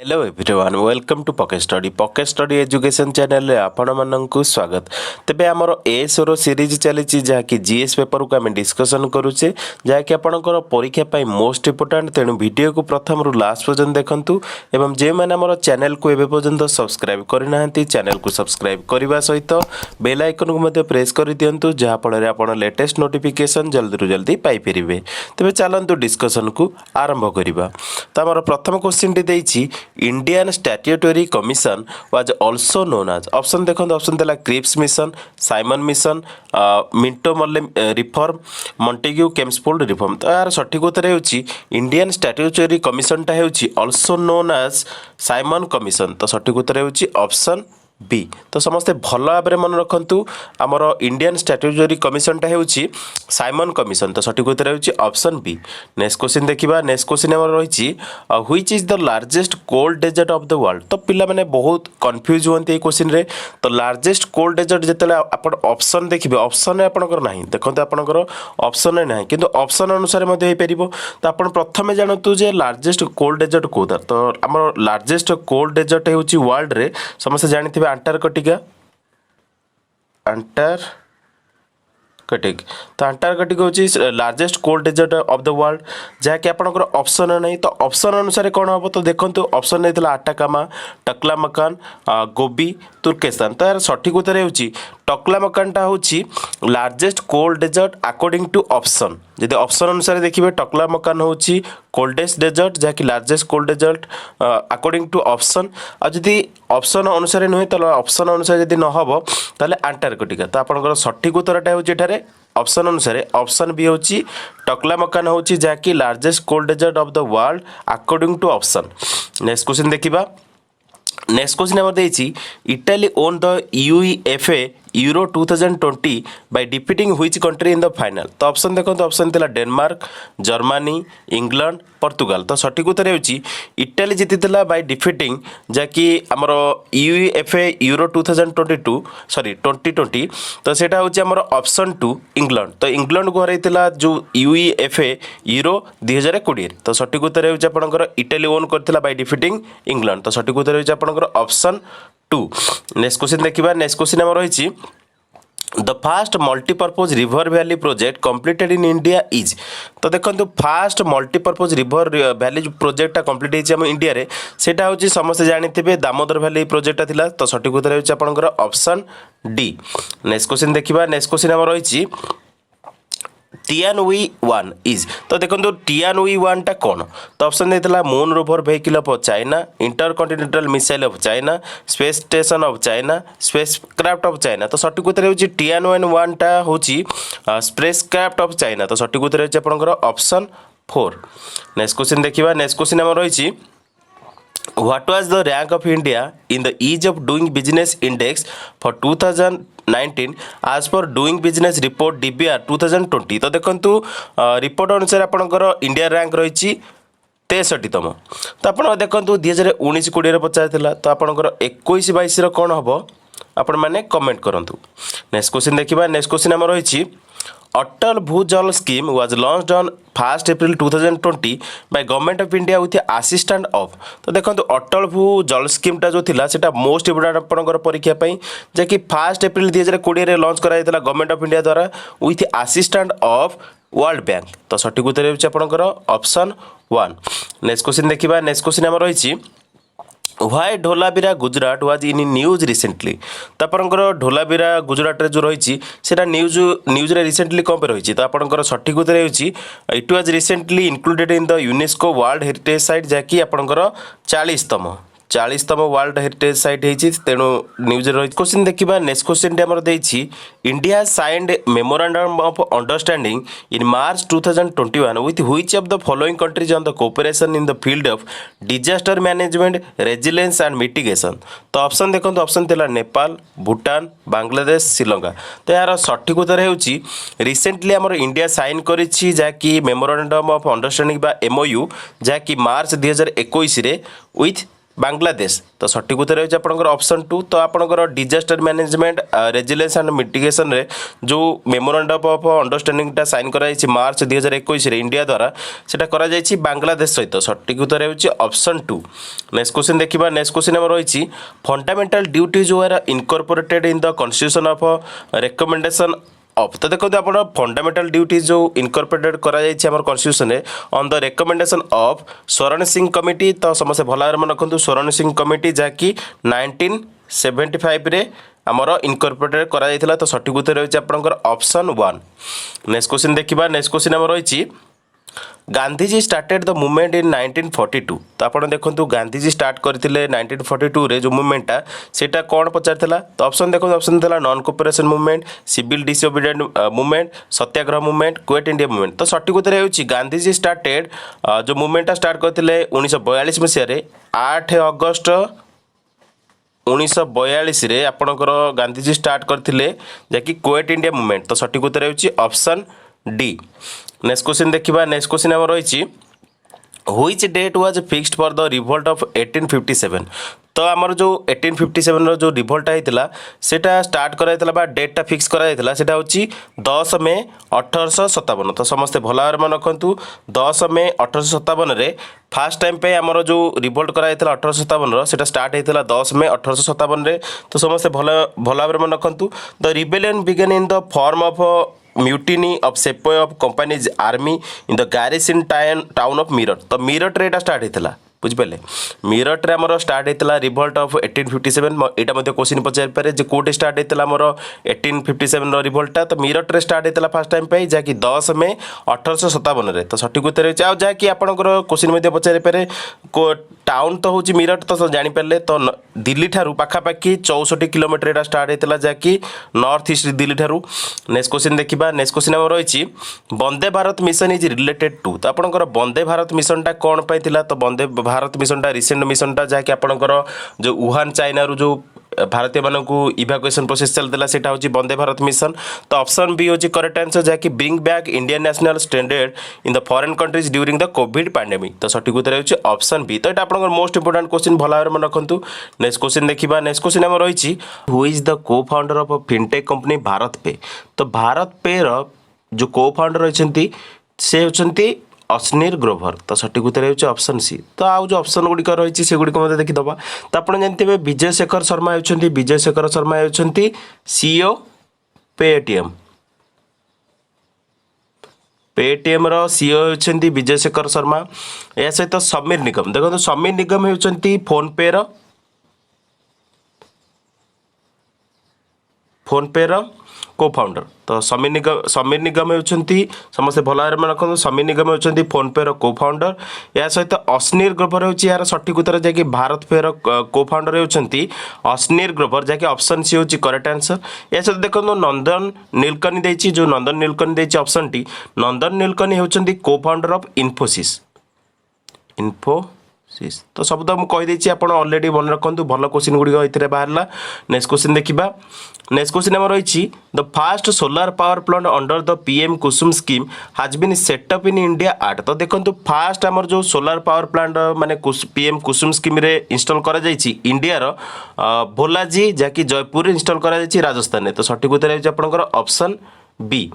Hello everyone welcome to pocket study education channel रे आपण माननकु स्वागत। तेबे हमर एएसओ सीरीज चली जहाँकि जीएस पेपर को आम डिस्कसन करूचे जहाँकि आपणकर परीक्षा पाई मोस्ट इंपोर्टेंट। तेणु वीडियो को प्रथम रु लास्ट पर्यंत देखंतु एवं जे माने हमर चैनल को एबे पर्यंत सब्सक्राइब करना चैनल को सब्सक्राइब करने सहित बेल आइकन को मध्य प्रेस कर दियंतु जहाँ फल आपण लेटेस्ट नोटिफिकेशन जल्दी रु जल्दी पाई परिबे। तेबे चलंतु डिस्कसन को आरंभ करिबा। तो हमर प्रथम क्वेश्चन टी देछि Indian statutory commission was also known as. Option देखो ऑप्शन देला Cripps mission, Simon mission, Minto Morley reform, Montagu Chelmsford reform. तो यार सठिक उत्तर होची इंडियन स्टैट्यूटरी कमिशन टा होची ऑल्सो नोन आज साइमन कमिशन। तो सठिक उत्तर होची ऑप्शन बी। तो समस्ते भल भाव मन रखु आमर इंडियन स्टैट्यूटरी कमिशन टा होची साइमन कमिशन। तो सठिक उत्तर होची ऑप्शन बी। नेक्स्ट क्वेश्चन देखिबा। नेक्स्ट क्वेश्चन हमर रहिछि which is the largest cold desert of the world. तो पिला माने बहुत कंफ्यूज होंती ए क्वेश्चन रे। तो लार्जेस्ट कोल्ड डेजर्ट जेतले आपण ऑप्शन देखिबे ऑप्शन रे आपनकर नाही देखंतु आपनकर ऑप्शन रे नाही किंतु ऑप्शन अनुसार मध्ये होई परिबो। तो आपण प्रथमे जानतु जे लार्जेस्ट कोल्ड डेजर्ट कोदा। तो हमर लार्जेस्ट कोल्ड डेजर्ट होची वर्ल्ड रे समस्त जानिथिबे अंटार्कटिका। तो अंटार्कटिक होची largest cold desert of the world जहाँकि आपनकर ऑप्शन नहीं। तो ऑप्शन अनुसार कौन हम तो देखो ऑप्शन नहीं अटाकामा, टक्लामकान, गोबी, तुर्केस्तान। तो यार सठिक उत्तर होची टक्लामकानटा होची largest cold desert according to option. जदि ऑप्शन अनुसार देखिए टक्लामकान होची कोल्डेस्ट डेजर्ट जहाँकि largest cold desert according to option. आ जदि ऑप्शन अनुसार नुहे तो ऑप्शन अनुसार जदि न हम ताले अंटार्कटिका। तो आपनकर सठिक उत्तरटा होची एठारे ऑप्शन अनुसार ऑप्शन बी होची टक्लामकान होची जहाँकि largest cold desert of the world according to option. Next question देखिबा। नेक्स्ट क्वेश्चन नंबर देछि Italy won the UEFA Euro 2020 by defeating which country in the final. तो ऑप्शन देखो option थिला Denmark, Germany, England, Portugal. तो सठिक उत्तर होची Italy जीतिला by defeating जहाँकि आमर यूईएफए यूरो 2020। तो सेटा होची आमर ऑप्शन 2 इंग्लैंड। तो इंग्लैंड को हरैतिला जो यूईएफए यूरो 2020। तो सठिक उत्तर होची आपनकर इटाली ओन करथिला बाय डिफीटिंग इंग्लैंड। तो सठिक उत्तर होची आपनकर ऑप्शन 2। नेक्स्ट क्वेश्चन देखिबा। नेक्स्ट क्वेश्चन हमर रहिछि the fast multipurpose river valley project completed in India is. तो देखो फास्ट मल्टीपर्पज रिवर वैली प्रोजेक्टा कंप्लीट होइछि हम इंडिया रे सेटा होछि समस्त जानिथिबे दामोदर वैली प्रोजेक्टा थिला। तो सठिक उत्तर होछि आपनकर ऑप्शन डी। नेक्स्ट क्वेश्चन देखिबा। नेक्स्ट क्वेश्चन हमर रहिछि Tianhui-1 इज। तो देखो Tianhui-1 टा कौन। तो ऑप्शन देता moon rover vehicle of China, intercontinental missile of China, space station of China, space craft of China. तो सठिक उत्तर होची Tianhui-1 टा होची स्पेस क्राफ्ट ऑफ चाइना। तो सठिक उत्तर होची आपनकर ऑप्शन 4। नेक्स्ट क्वेश्चन देखिबा। नेक्स्ट क्वेश्चन हमर रहिछि What was the rank of India in the ease of doing business index for 2019 as per doing business report DBR 2020। तो देखंतु रिपोर्ट अनुसार आपनकर इंडिया रैंक रही 63तम। तो आप देखो 2019-20 पचार तो आपनकर 21-22 कौन हम आपण मैंने कमेंट करंतु। नेक्स्ट क्वेश्चन देखिबा। नेक्स्ट क्वेश्चन हमर रही अटल भूजल scheme was launched on 1 April 2020 by government of India with assistant of. तो देखो अटल भूजल स्कीमटा जो थिला सेटा मोस्ट इंपोर्टेंट आपनकर परीक्षा पई जे कि 1 एप्रिल 2020 रे लॉन्च कराइतला गवर्नमेंट ऑफ इंडिया द्वारा with assistant of world bank. तो सठिक उत्तर होची आपनकर ऑप्शन 1। नेक्स्ट क्वेश्चन देखिबा। नेक्स्ट क्वेश्चन हमर रहिछि why Dholavira Gujarat was in news recently. तो आपनकर ढोलावीरा गुजरात रे जो रही सेटा न्यूज रे रिसेंटली कौन पे रही। तो आपनकर सठिक उत्तर होची it was recently included in the UNESCO world heritage site जहाँकि आपनकर 40तम वर्ल्ड हेरिटेज साइट होती। तेणु न्यूज रही। क्वेश्चन देखिबा। नेक्स्ट क्वेश्चन हमर देछि India signed memorandum of understanding in March 2021 with which of the following countries on the cooperation in the field of disaster management resilience and mitigation. तो option देखो option थिला नेपाल, भूटान, बांग्लादेश, श्रीलंका। तो यार सठिक उत्तर होची रिसेंटली हमर इंडिया साइन करिछि जहाँकि मेमोरेंडम ऑफ अंडरस्टैंडिंग बा MOU जहाँकि मार्च 2021 रे विथ बांग्लादेश तो सठिक उत्तर होची आपनकर ऑप्शन 2 तो आपनकर disaster management resilience and mitigation रे जो मेमोरेंडम ऑफ अंडरस्टैंडिंग टा साइन करा जायछि मार्च 2021 रे इंडिया द्वारा सेटा करा जायछि बांग्लादेश सहित सठिक उत्तर होची ऑप्शन 2 नेक्स्ट क्वेश्चन देखिबा नेक्स्ट क्वेश्चन हमर होईछि fundamental duties were incorporated in the constitution of recommendation of तो देखो आप फंडामेंटल ड्यूटीज जो इनकॉर्पोरेटेड करा जायछि हमर कॉन्स्टिट्यूशन रे ऑन द रिकमेंडेशन ऑफ स्वर्ण सिंह कमिटी तो समस्त भला मन रखंतु स्वर्ण सिंह कमिटी जाकी 1975 रे हमर इनकॉर्पोरेटेड करा जायतिला तो सठिक उत्तर होछि आपनकर ऑप्शन 1 नेक्स्ट क्वेश्चन देखिबा नेक्स्ट क्वेश्चन हमर होछि Gandhiji started the movement in 1942 तो आप देखो गांधीजी स्टार्ट करते 1942 रे जो मूवमेंटा सेटा कौन पचार तो ऑप्शन देखो ऑप्शन था non cooperation movement civil disobedient movement satyagraha movement quit India movement तो सठिक उत्तर होछि गांधीजी स्टार्टेड जो मूवमेंटा स्टार्ट करते 1942 मसीह 8 अगस्त 1942 रे आपणकर गांधीजी स्टार्ट करते जैकि क्विट इंडिया मूवमेंट तो सठिक उत्तर होछि ऑप्शन डी नेक्स्ट क्वेश्चन देखिबा नेक्स्ट क्वेश्चन हमर रहिछि which date was fixed for the revolt of 1857 तो आमर जो 1857 रो जो रिवोल्ट आइतला सेटा स्टार्ट कराइतला बा डेटटा फिक्स कराइतला सेटा होछि 10 मे 1857 तो समस्त भलार मन रखंतु 10 मे 1857 रे फास्ट टाइम पे आमर जो रिवोल्ट कराइतला 1857 रो सेटा स्टार्ट हेतला 10 मे 1857 रे तो समस्त भलार मन रखंतु the rebellion began in the form of mutiny of sepoy of company's army in the garrison town of Meerut तो मीरट रे स्टार्ट हेतला बुझिपारे मीरट रे हमर स्टार्ट हेतला रिवोल्ट ऑफ 1857 एटा मध्ये क्वेश्चन पचार पारे जे कोटे स्टार्ट हेतला हमर 1857 रो रिवोल्टटा तो मीरट रे स्टार्ट हेतला फर्स्ट टाइम पे जाकी 10 मे 1857 रे तो सठिक उत्तर होछि आ जाकी आपनकर क्वेश्चन मध्ये पचार पारे को टाउन तो होछि मीरट तो जानि पारले तो दिल्ली थारु पाखा पाखी 64 किलोमीटर एटा स्टार्ट हेतला जाकी नॉर्थ ईस्ट दिल्ली थारु नेक्स्ट क्वेश्चन देखिबा नेक्स्ट क्वेश्चन हमर रहिछि Vande Bharat mission is related to तो आपनकर वंदे भारत मिशन टा कोन पाइतिला तो वंदे भारत मिशन टा रिसेंट मिशन टा जाके आपनकर जो वुहान चाइना रू जो भारतीय मानकू इवाकुएशन प्रोसेस चलता सेटा होची वंदे भारत मिशन तो ऑप्शन बी होची करेक्ट आंसर जाके bring back Indian national standard in the foreign countries during the Covid pandemic तो सठिक उत्तर होची ऑप्शन बी तो एटा आपनकर मोस्ट इंपोर्टेंट क्वेश्चन भला मन रखंतु नेक्स्ट क्वेश्चन देखिबा नेक्स्ट क्वेश्चन हम रहिछि हु इज द को founder of fintech company Bharat पे तो भारत पे रो जो को फाउंडर रहिसंती से होचंती अश्नीर ग्रोवर तो सठिक उत्तर होछि ऑप्शन सी तो आउ जो ऑप्शन गुडी कर रहिछि से गुडी को मते देखि दबा तो आपण जानथिबे विजय शेखर शर्मा होचंती विजय शेखर शर्मा होचंती सीईओ पेटीएम रो सीईओ होचंती विजय शेखर शर्मा या सहित समीर निगम देखो समीर निगम होचंती फोन पे रो को फाउंडर तो समीर निगम होचंती समस्त भलारे मन रखन समीर निगम होचंती फोन पे रो को फाउंडर या सहित अश्नीर ग्रोवर होची यार सठिक उत्तर जाके भारत पे रो को फाउंडर होचंती अश्नीर ग्रोवर जाके ऑप्शन सी होची करेक्ट आंसर या सहित देखो नंदन नीलकनी देची जो नंदन नीलकनी देची ऑप्शन टी नंदन नीलकनी होचंती को फाउंडर ऑफ इन्फोसिस तो सब तो मुझे कहीदे आप अलरेडी मन रखु भल क्वेश्चन गुड़िक ये बाहर नेक्स्ट क्वेश्चन देखा नेक्स्ट क्वेश्चन आम रही the fast solar power plant under the PM Kusum scheme has been setup in India at तो देखो फास्ट आमर जो सोलार पावर प्लांट माने पीएम कुसुम स्कीम रे इंस्टॉल करा जायछि इंडिया रो भोलाजी जाकि जयपुर इंस्टॉल करा जायछि राजस्थान तो सठिक उत्तर है आपनकर ऑप्शन बी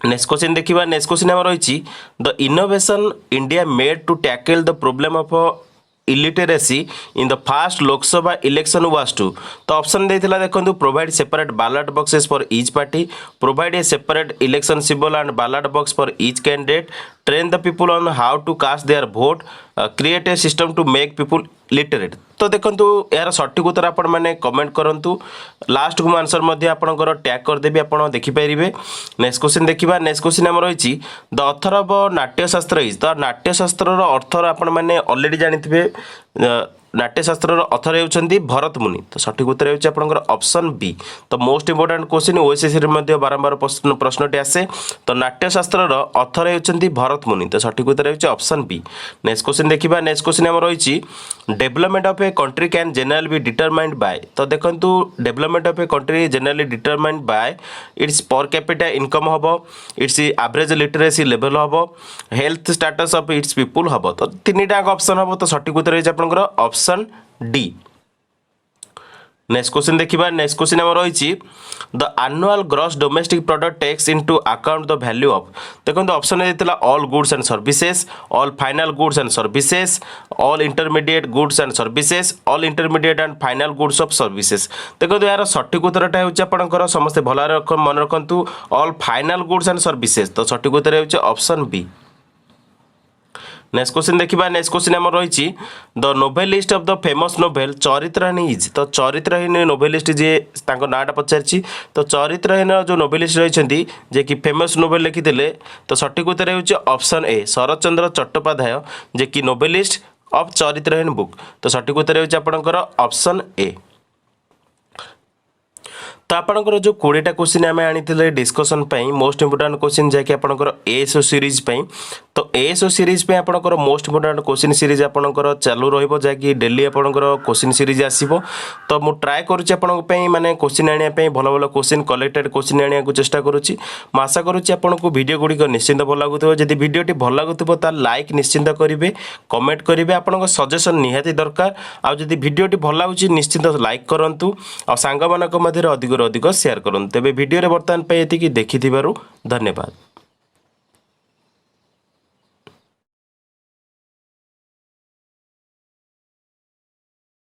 नेक्स्ट क्वेश्चन देखिबा नेक्स्ट क्वेश्चन हम रही the innovation India made to tackle the problem of illiteracy in the first Lok Sabha election was to तो ऑप्शन देथिला देखंतु provide separate ballot boxes for each party provide a separate election symbol and ballot box for each candidate train the people on how to cast their vote create a system to make people literate तो देखंतु यार सठिक उत्तर आपण माने comment करंतु last को answer मध्ये आपनकर टैग कर देबी आपण देखि परिबे नेक्स्ट क्वेश्चन देखिबा नेक्स्ट क्वेश्चन हम रहिछि the author of Natyashastra is the Natyashastra रो अर्थ आपण माने ऑलरेडी जानिथिबे नाट्यशास्त्र ऑथर होउछंती भरत मुनि तो सठिक उत्तर होउछ आपनकर ऑप्शन बी तो मोस्ट इंपोर्टेंट क्वेश्चन ओएसएससी रे मध्ये बारंबार प्रश्नटी आसे तो नाट्यशास्त्र ऑथर होउछंती भरत मुनि तो सठिक उत्तर होउछ ऑप्शन बी नेक्स्ट क्वेश्चन देखिबा नेक्स्ट क्वेश्चन हम रहिछि development of a country can generally be determined by तो देखंतु development of a country generally determined by its per capita income हबो इट्स एवरेज लिटरेसी लेवल हबो health status of its people हबो तो तीनटा option हबो तो सठिक उत्तर होउछ आपनकर option option D. Next question देखिबा। नेक्स्ट क्वेश्चन हमर रही the annual gross domestic product takes into account the value of. देखो ऑप्शन देता all goods and services, all final goods and services, all intermediate goods and services, all intermediate and final goods of services. देखो यार सठिक उत्तरटा होकर समस्त भल मन रखु all final goods and services. तो सठिक उत्तर हो ऑप्शन बी। नेक्स्ट क्वेश्चन देखिबा। नेक्स्ट क्वेश्चन हमर रही the novelist of the famous novel Charitraheen is. तो चरित्रहीन नोवेलिस्ट जी नाटा पचारि। तो चरित्रहीन जो नोवेलिस्ट रही जे कि फेमस नोवेल लिखिले। तो सठिक उत्तर हो ऑप्शन ए शरत चंद्र चट्टोपाध्याय जे कि नोवेलिस्ट ऑफ चरित्रहीन बुक। तो सठिक उत्तर हो ऑप्शन ए। तो आपंकर जो 20टा क्वेश्चन आम आनी डिस्कसन मोस्ट इंपोर्टाट क्वेश्चन जैकि आपंकर एएसओ सीरीज तो एएसओ सीरीज आपंकर मोस्ट इंपोर्टाट क्वेश्चन सीरीज आपंकर चालू रहिबो जैकि डेली आपंकर क्वेश्चन सीरीज आसीबो। तो मु ट्राए करूची आपन माने क्वेश्चन आनिया पई भल भल क्वेश्चन कलेक्टेड क्वेश्चन आनिया को चेष्टा करूची। मु आशा करूची आपनको वीडियो गुडी निश्चिंत भल लागुथबो। जदि वीडियोटी भल लागुथबो ता लाइक निश्चिंत करिवे, कमेंट करिवे, आपनको सजेशन निहाती दरकार। आ जदि वीडियोटी भल लागुची निश्चिंत लाइक करंतु आ सांग मानक मध्य अधिक शेयर करूँ। तेज वीडियो बर्तमान देखि धन्यवाद।